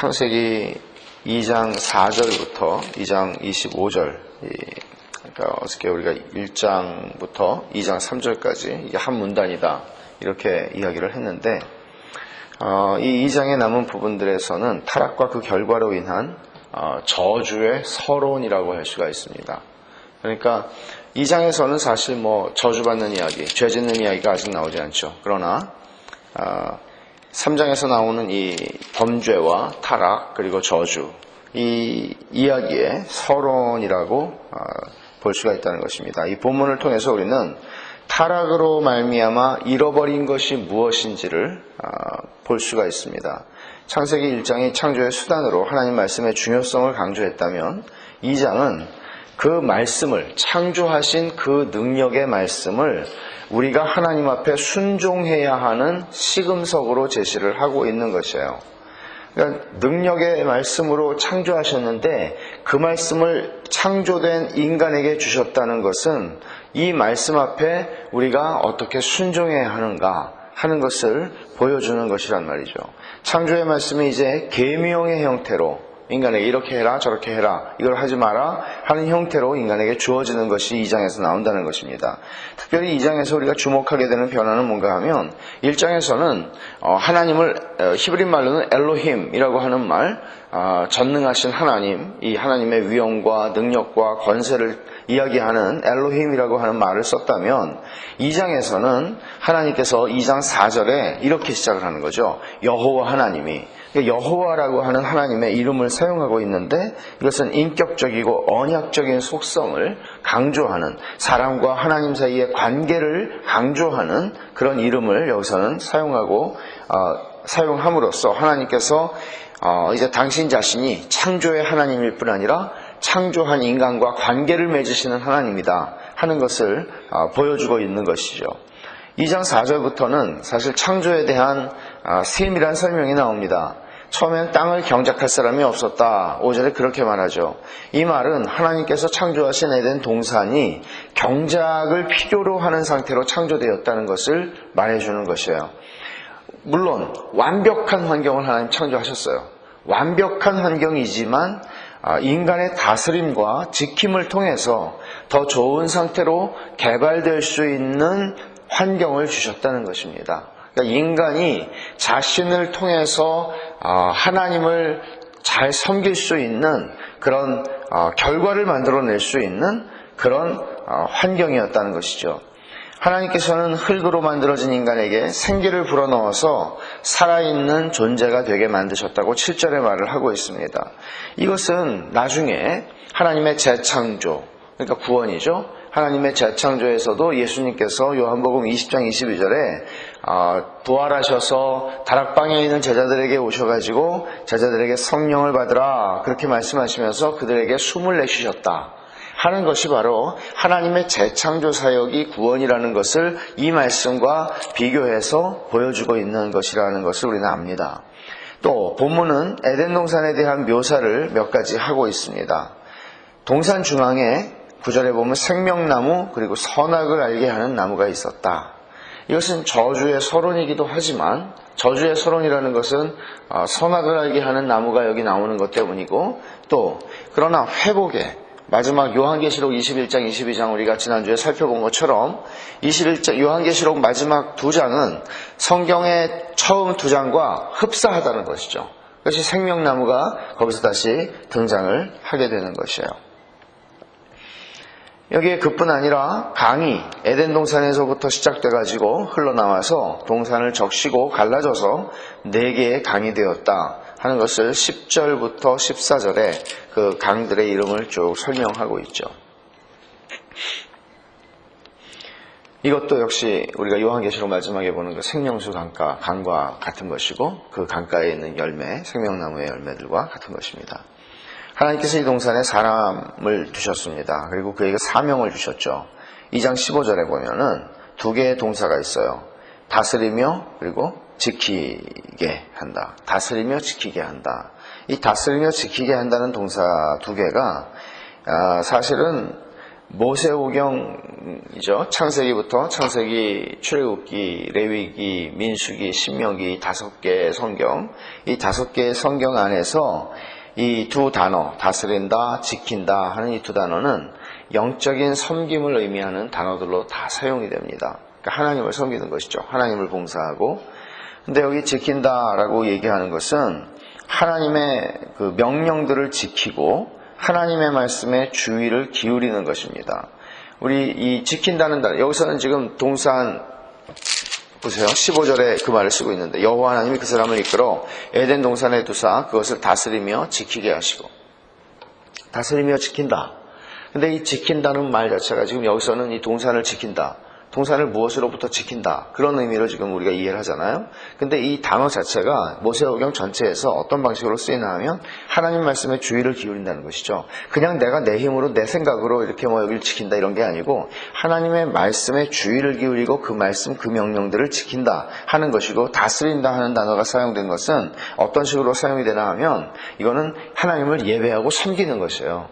창세기 2장 4절부터 2장 25절, 그러니까 어저께 우리가 1장부터 2장 3절까지 이게 한 문단이다 이렇게 이야기를 했는데, 이 2장에 남은 부분들에서는 타락과 그 결과로 인한 저주의 서론이라고 할 수가 있습니다. 그러니까 2장에서는 사실 저주받는 이야기, 죄 짓는 이야기가 아직 나오지 않죠. 그러나 3장에서 나오는 이 범죄와 타락 그리고 저주, 이 이야기의 서론이라고 볼 수가 있다는 것입니다. 이 본문을 통해서 우리는 타락으로 말미암아 잃어버린 것이 무엇인지를 볼 수가 있습니다. 창세기 1장이 창조의 수단으로 하나님 말씀의 중요성을 강조했다면 2장은 그 말씀을, 창조하신 그 능력의 말씀을 우리가 하나님 앞에 순종해야 하는 시금석으로 제시를 하고 있는 것이에요. 그러니까 능력의 말씀으로 창조하셨는데 그 말씀을 창조된 인간에게 주셨다는 것은 이 말씀 앞에 우리가 어떻게 순종해야 하는가 하는 것을 보여주는 것이란 말이죠. 창조의 말씀이 이제 계명의 형태로 인간에게 이렇게 해라 저렇게 해라 이걸 하지 마라 하는 형태로 인간에게 주어지는 것이 2장에서 나온다는 것입니다. 특별히 2장에서 우리가 주목하게 되는 변화는 뭔가 하면 1장에서는 하나님을 히브리 말로는 엘로힘이라고 하는 말, 전능하신 하나님, 이 하나님의 위엄과 능력과 권세를 이야기하는 엘로힘이라고 하는 말을 썼다면 2장에서는 하나님께서 2장 4절에 이렇게 시작을 하는 거죠. 여호와 하나님이, 여호와라고 하는 하나님의 이름을 사용하고 있는데 이것은 인격적이고 언약적인 속성을 강조하는, 사람과 하나님 사이의 관계를 강조하는 그런 이름을 여기서는 사용함으로써 하나님께서 이제 당신 자신이 창조의 하나님일 뿐 아니라 창조한 인간과 관계를 맺으시는 하나님이다 하는 것을 보여주고 있는 것이죠. 2장 4절부터는 사실 창조에 대한 세밀한 설명이 나옵니다. 처음엔 땅을 경작할 사람이 없었다. 5절에 그렇게 말하죠. 이 말은 하나님께서 창조하신 에덴 동산이 경작을 필요로 하는 상태로 창조되었다는 것을 말해주는 것이에요. 물론 완벽한 환경을 하나님 창조하셨어요. 완벽한 환경이지만 인간의 다스림과 지킴을 통해서 더 좋은 상태로 개발될 수 있는 환경을 주셨다는 것입니다. 그러니까 인간이 자신을 통해서 하나님을 잘 섬길 수 있는 그런 결과를 만들어낼 수 있는 그런 환경이었다는 것이죠. 하나님께서는 흙으로 만들어진 인간에게 생기를 불어넣어서 살아있는 존재가 되게 만드셨다고 7절에 말을 하고 있습니다. 이것은 나중에 하나님의 재창조, 그러니까 구원이죠. 하나님의 재창조에서도 예수님께서 요한복음 20장 22절에 부활하셔서 다락방에 있는 제자들에게 오셔가지고 제자들에게 성령을 받으라 그렇게 말씀하시면서 그들에게 숨을 내쉬셨다 하는 것이 바로 하나님의 재창조 사역이 구원이라는 것을 이 말씀과 비교해서 보여주고 있는 것이라는 것을 우리는 압니다. 또 본문은 에덴 동산에 대한 묘사를 몇 가지 하고 있습니다. 동산 중앙에 9절에 보면 생명나무 그리고 선악을 알게 하는 나무가 있었다. 이것은 저주의 서론이기도 하지만 저주의 서론이라는 것은 선악을 알게 하는 나무가 여기 나오는 것 때문이고, 또 그러나 회복의 마지막 요한계시록 21장 22장 우리가 지난주에 살펴본 것처럼 21장 요한계시록 마지막 2장은 성경의 처음 2장과 흡사하다는 것이죠. 그것이 생명나무가 거기서 다시 등장을 하게 되는 것이에요. 여기에 그뿐 아니라 강이 에덴 동산에서부터 시작돼가지고 흘러나와서 동산을 적시고 갈라져서 4개의 강이 되었다 하는 것을 10절부터 14절에 그 강들의 이름을 쭉 설명하고 있죠. 이것도 역시 우리가 요한계시록 마지막에 보는 그 생명수 강과 같은 것이고 그 강가에 있는 열매, 생명나무의 열매들과 같은 것입니다. 하나님께서 이 동산에 사람을 두셨습니다. 그리고 그에게 사명을 주셨죠. 2장 15절에 보면은 2개의 동사가 있어요. 다스리며 그리고 지키게 한다. 다스리며 지키게 한다. 이 다스리며 지키게 한다는 동사 2개가 사실은 모세오경이죠. 창세기부터 창세기, 출애굽기, 레위기, 민수기, 신명기 5개의 성경, 이 5개의 성경 안에서 이 두 단어, 다스린다, 지킨다 하는 이 두 단어는 영적인 섬김을 의미하는 단어들로 다 사용이 됩니다. 그러니까 하나님을 섬기는 것이죠. 하나님을 봉사하고. 근데 여기 지킨다라고 얘기하는 것은 하나님의 그 명령들을 지키고 하나님의 말씀에 주의를 기울이는 것입니다. 우리 이 지킨다는 단, 여기서는 지금 동산 보세요. 15절에 그 말을 쓰고 있는데 여호와 하나님이 그 사람을 이끌어 에덴 동산에 두사 그것을 다스리며 지키게 하시고. 다스리며 지킨다. 근데 이 지킨다는 말 자체가 지금 여기서는 이 동산을 지킨다. 동산을 무엇으로부터 지킨다. 그런 의미로 지금 우리가 이해를 하잖아요. 근데 이 단어 자체가 모세오경 전체에서 어떤 방식으로 쓰이나 하면 하나님 말씀에 주의를 기울인다는 것이죠. 그냥 내가 내 힘으로 내 생각으로 이렇게 뭐 여기를 지킨다 이런 게 아니고 하나님의 말씀에 주의를 기울이고 그 말씀 그 명령들을 지킨다 하는 것이고 다스린다 하는 단어가 사용된 것은 어떤 식으로 사용이 되나 하면 이거는 하나님을 예배하고 섬기는 것이에요.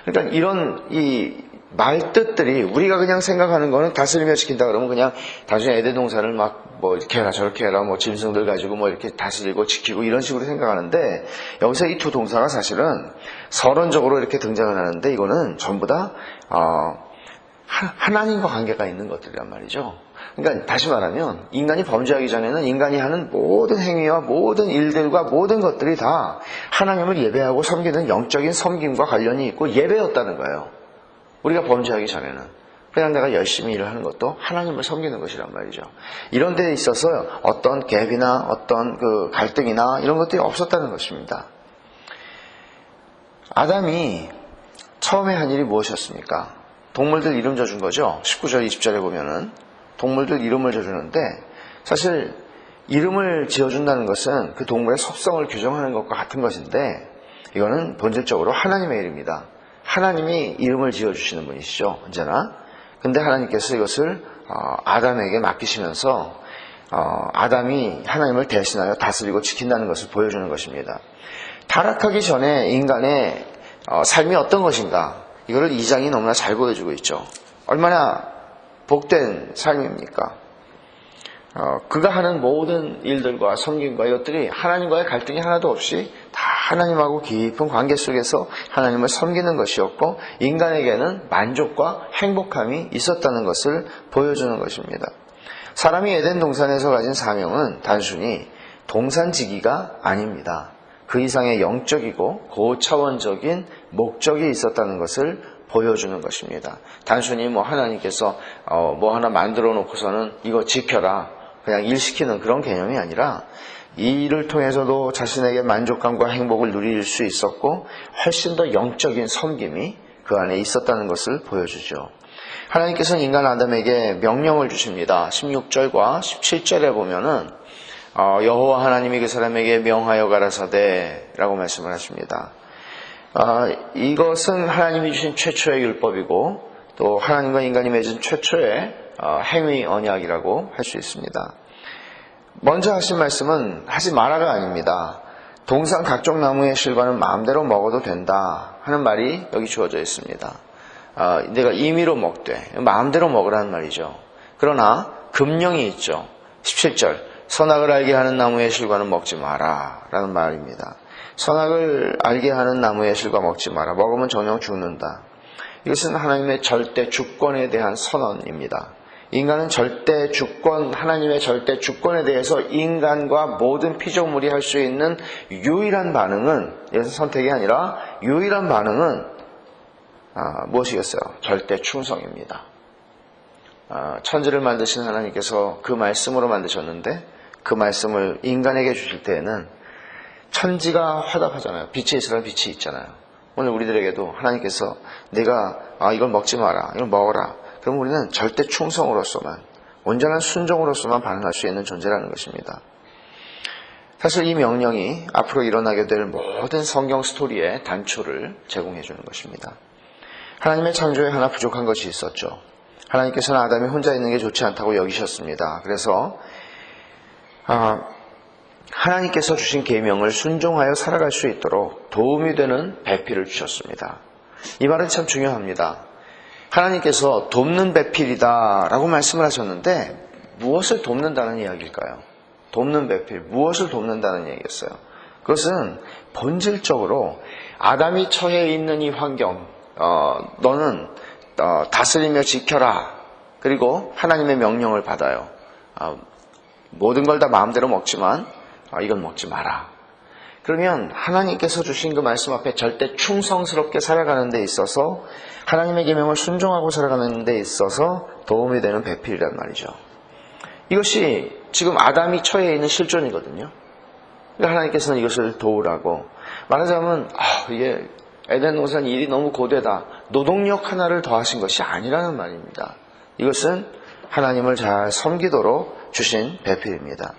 그러니까 이런 이 말뜻들이 우리가 그냥 생각하는 거는 다스리며 지킨다 그러면 그냥 단순히 에덴 동산을 막 뭐 이렇게 해라 저렇게 해라 뭐 짐승들 가지고 뭐 이렇게 다스리고 지키고 이런 식으로 생각하는데 여기서 이 두 동사가 사실은 서론적으로 이렇게 등장을 하는데 이거는 전부 다 하나님과 관계가 있는 것들이란 말이죠. 그러니까 다시 말하면 인간이 범죄하기 전에는 인간이 하는 모든 행위와 모든 일들과 모든 것들이 다 하나님을 예배하고 섬기는 영적인 섬김과 관련이 있고 예배였다는 거예요. 우리가 범죄하기 전에는 그냥 내가 열심히 일을 하는 것도 하나님을 섬기는 것이란 말이죠. 이런 데에 있어서 어떤 갭이나 어떤 그 갈등이나 이런 것들이 없었다는 것입니다. 아담이 처음에 한 일이 무엇이었습니까? 동물들 이름 져준 거죠. 19절 20절에 보면은 동물들 이름을 져주는데 사실 이름을 지어준다는 것은 그 동물의 속성을 규정하는 것과 같은 것인데 이거는 본질적으로 하나님의 일입니다. 하나님이 이름을 지어주시는 분이시죠. 언제나. 근데 하나님께서 이것을 아담에게 맡기시면서 아담이 하나님을 대신하여 다스리고 지킨다는 것을 보여주는 것입니다. 타락하기 전에 인간의 삶이 어떤 것인가 이거를 2장이 너무나 잘 보여주고 있죠. 얼마나 복된 삶입니까? 그가 하는 모든 일들과 섬김과 이것들이 하나님과의 갈등이 하나도 없이 다 하나님하고 깊은 관계 속에서 하나님을 섬기는 것이었고 인간에게는 만족과 행복함이 있었다는 것을 보여주는 것입니다. 사람이 에덴 동산에서 가진 사명은 단순히 동산지기가 아닙니다. 그 이상의 영적이고 고차원적인 목적이 있었다는 것을 보여주는 것입니다. 단순히 뭐 하나님께서 뭐 하나 만들어 놓고서는 이거 지켜라 그냥 일시키는 그런 개념이 아니라 이 일을 통해서도 자신에게 만족감과 행복을 누릴 수 있었고 훨씬 더 영적인 섬김이 그 안에 있었다는 것을 보여주죠. 하나님께서는 인간 아담에게 명령을 주십니다. 16절과 17절에 보면은 여호와 하나님이 그 사람에게 명하여 가라사대 라고 말씀을 하십니다. 이것은 하나님이 주신 최초의 율법이고 또 하나님과 인간이 맺은 최초의 행위 언약이라고 할 수 있습니다. 먼저 하신 말씀은 하지 마라가 아닙니다. 동산 각종 나무의 실과는 마음대로 먹어도 된다 하는 말이 여기 주어져 있습니다. 내가 임의로 먹되 마음대로 먹으라는 말이죠. 그러나 금령이 있죠. 17절 선악을 알게 하는 나무의 실과는 먹지 마라 라는 말입니다. 선악을 알게 하는 나무의 실과 먹지 마라. 먹으면 정녕 죽는다. 이것은 하나님의 절대 주권에 대한 선언입니다. 인간은 절대 주권, 하나님의 절대 주권에 대해서 인간과 모든 피조물이 할 수 있는 유일한 반응은, 이것은 선택이 아니라 유일한 반응은 무엇이겠어요? 절대 충성입니다. 천지를 만드신 하나님께서 그 말씀으로 만드셨는데 그 말씀을 인간에게 주실 때에는 천지가 화답하잖아요. 빛이 있으라면 빛이 있잖아요. 오늘 우리들에게도 하나님께서 내가 이걸 먹지 마라, 이걸 먹어라. 그럼 우리는 절대 충성으로서만, 온전한 순종으로서만 반응할 수 있는 존재라는 것입니다. 사실 이 명령이 앞으로 일어나게 될 모든 성경 스토리의 단초를 제공해 주는 것입니다. 하나님의 창조에 하나 부족한 것이 있었죠. 하나님께서는 아담이 혼자 있는 게 좋지 않다고 여기셨습니다. 그래서 하나님께서 주신 계명을 순종하여 살아갈 수 있도록 도움이 되는 배필을 주셨습니다. 이 말은 참 중요합니다. 하나님께서 돕는 배필이다라고 말씀을 하셨는데 무엇을 돕는다는 이야기일까요? 돕는 배필, 무엇을 돕는다는 얘기였어요? 그것은 본질적으로 아담이 처해 있는 이 환경, 너는 다스리며 지켜라. 그리고 하나님의 명령을 받아요. 모든 걸 다 마음대로 먹지만 이건 먹지 마라. 그러면 하나님께서 주신 그 말씀 앞에 절대 충성스럽게 살아가는 데 있어서 하나님의 계명을 순종하고 살아가는 데 있어서 도움이 되는 배필이란 말이죠. 이것이 지금 아담이 처해 있는 실존이거든요. 하나님께서는 이것을 도우라고. 말하자면 이게 에덴 동산 일이 너무 고되다. 노동력 하나를 더하신 것이 아니라는 말입니다. 이것은 하나님을 잘 섬기도록 주신 배필입니다.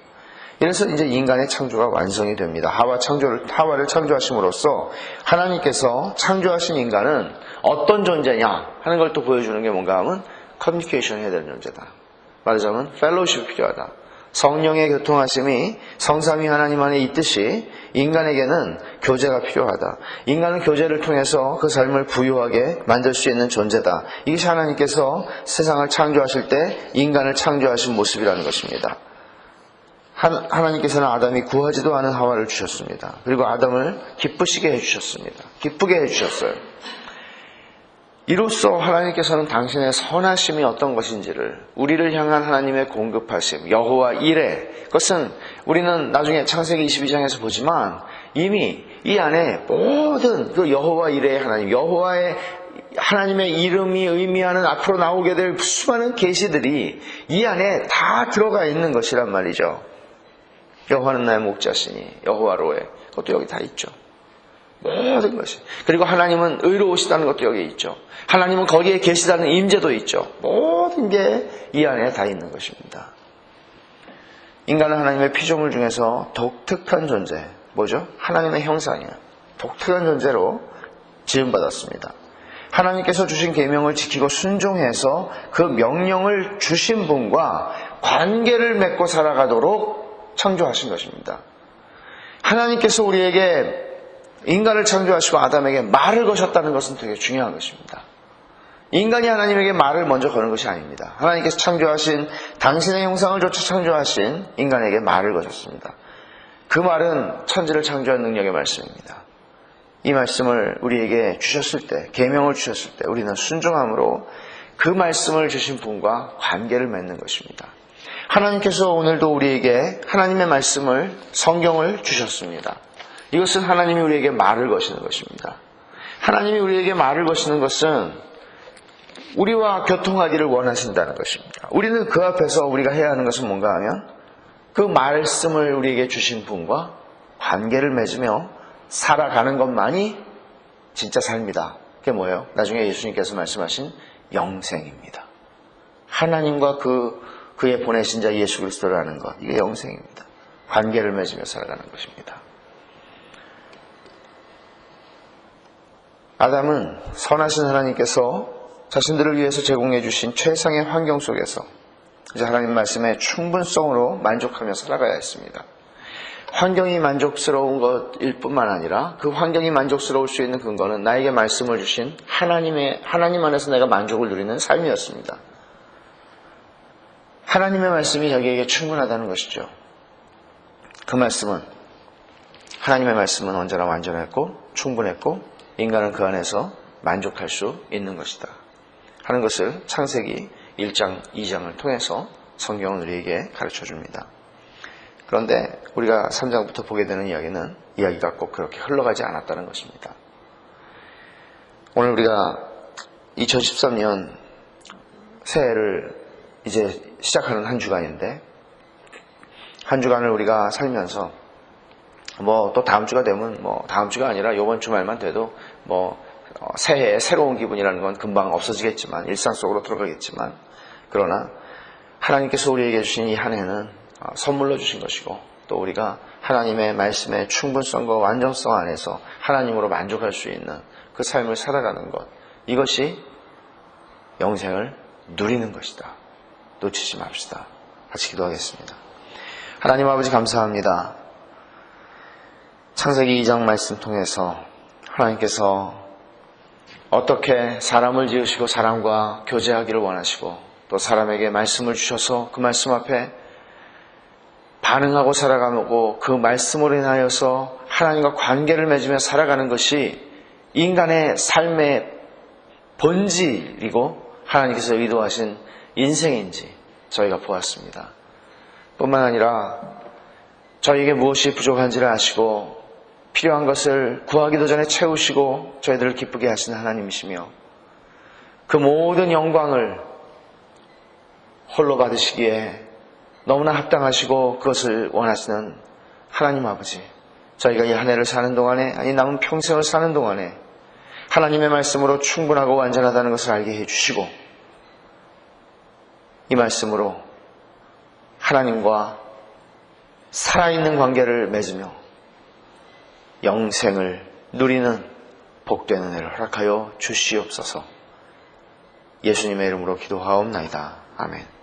이래서 이제 인간의 창조가 완성이 됩니다. 하와를 창조하심으로써 하나님께서 창조하신 인간은 어떤 존재냐 하는 걸 또 보여주는 게 뭔가 하면 커뮤니케이션 해야 되는 존재다. 말하자면 펠로우십이 필요하다. 성령의 교통하심이 성삼위 하나님 안에 있듯이 인간에게는 교제가 필요하다. 인간은 교제를 통해서 그 삶을 부유하게 만들 수 있는 존재다. 이것이 하나님께서 세상을 창조하실 때 인간을 창조하신 모습이라는 것입니다. 하나님께서는 아담이 구하지도 않은 하와를 주셨습니다. 그리고 아담을 기쁘시게 해주셨습니다. 기쁘게 해주셨어요. 이로써 하나님께서는 당신의 선하심이 어떤 것인지를, 우리를 향한 하나님의 공급하심, 여호와 이레, 그것은 우리는 나중에 창세기 22장에서 보지만 이미 이 안에 모든 그 여호와 이레의 하나님, 여호와의 하나님의 이름이 의미하는 앞으로 나오게 될 수많은 계시들이 이 안에 다 들어가 있는 것이란 말이죠. 여호와는 나의 목자시니 여호와로에, 그것도 여기 다 있죠. 모든 것이. 그리고 하나님은 의로우시다는 것도 여기 있죠. 하나님은 거기에 계시다는 임재도 있죠. 모든 게 이 안에 다 있는 것입니다. 인간은 하나님의 피조물 중에서 독특한 존재, 뭐죠? 하나님의 형상이에요. 독특한 존재로 지음받았습니다. 하나님께서 주신 계명을 지키고 순종해서 그 명령을 주신 분과 관계를 맺고 살아가도록 창조하신 것입니다. 하나님께서 우리에게 인간을 창조하시고 아담에게 말을 거셨다는 것은 되게 중요한 것입니다. 인간이 하나님에게 말을 먼저 거는 것이 아닙니다. 하나님께서 창조하신 당신의 형상을 조차 창조하신 인간에게 말을 거셨습니다. 그 말은 천지를 창조한 능력의 말씀입니다. 이 말씀을 우리에게 주셨을 때, 계명을 주셨을 때 우리는 순종함으로 그 말씀을 주신 분과 관계를 맺는 것입니다. 하나님께서 오늘도 우리에게 하나님의 말씀을, 성경을 주셨습니다. 이것은 하나님이 우리에게 말을 거시는 것입니다. 하나님이 우리에게 말을 거시는 것은 우리와 교통하기를 원하신다는 것입니다. 우리는 그 앞에서 우리가 해야 하는 것은 뭔가 하면 그 말씀을 우리에게 주신 분과 관계를 맺으며 살아가는 것만이 진짜 삶이다. 그게 뭐예요? 나중에 예수님께서 말씀하신 영생입니다. 하나님과 그의 보내신 자 예수 그리스도를 아는 것, 이게 영생입니다. 관계를 맺으며 살아가는 것입니다. 아담은 선하신 하나님께서 자신들을 위해서 제공해 주신 최상의 환경 속에서 이제 하나님 말씀의 충분성으로 만족하며 살아가야 했습니다. 환경이 만족스러운 것일 뿐만 아니라 그 환경이 만족스러울 수 있는 근거는 나에게 말씀을 주신 하나님 안에서 내가 만족을 누리는 삶이었습니다. 하나님의 말씀이 자기에게 충분하다는 것이죠. 그 말씀은, 하나님의 말씀은 언제나 완전했고 충분했고 인간은 그 안에서 만족할 수 있는 것이다 하는 것을 창세기 1장, 2장을 통해서 성경은 우리에게 가르쳐 줍니다. 그런데 우리가 3장부터 보게 되는 이야기가 꼭 그렇게 흘러가지 않았다는 것입니다. 오늘 우리가 2013년 새해를 이제 시작하는 한 주간인데, 한 주간을 우리가 살면서 또 다음 주가 되면 다음 주가 아니라 이번 주말만 돼도 새해의 새로운 기분이라는 건 금방 없어지겠지만, 일상 속으로 들어가겠지만, 그러나 하나님께서 우리에게 주신 이 한 해는 선물로 주신 것이고, 또 우리가 하나님의 말씀의 충분성과 완전성 안에서 하나님으로 만족할 수 있는 그 삶을 살아가는 것, 이것이 영생을 누리는 것이다. 놓치지 맙시다. 같이 기도하겠습니다. 하나님 아버지 감사합니다. 창세기 2장 말씀 통해서 하나님께서 어떻게 사람을 지으시고 사람과 교제하기를 원하시고 또 사람에게 말씀을 주셔서 그 말씀 앞에 반응하고 살아가고 그 말씀으로 인하여서 하나님과 관계를 맺으며 살아가는 것이 인간의 삶의 본질이고 하나님께서 의도하신 인생인지 저희가 보았습니다. 뿐만 아니라 저희에게 무엇이 부족한지를 아시고 필요한 것을 구하기도 전에 채우시고 저희들을 기쁘게 하시는 하나님이시며 그 모든 영광을 홀로 받으시기에 너무나 합당하시고 그것을 원하시는 하나님 아버지, 저희가 이 한 해를 사는 동안에, 아니 남은 평생을 사는 동안에 하나님의 말씀으로 충분하고 완전하다는 것을 알게 해주시고 이 말씀으로 하나님과 살아있는 관계를 맺으며 영생을 누리는 복된 은혜를 허락하여 주시옵소서. 예수님의 이름으로 기도하옵나이다. 아멘.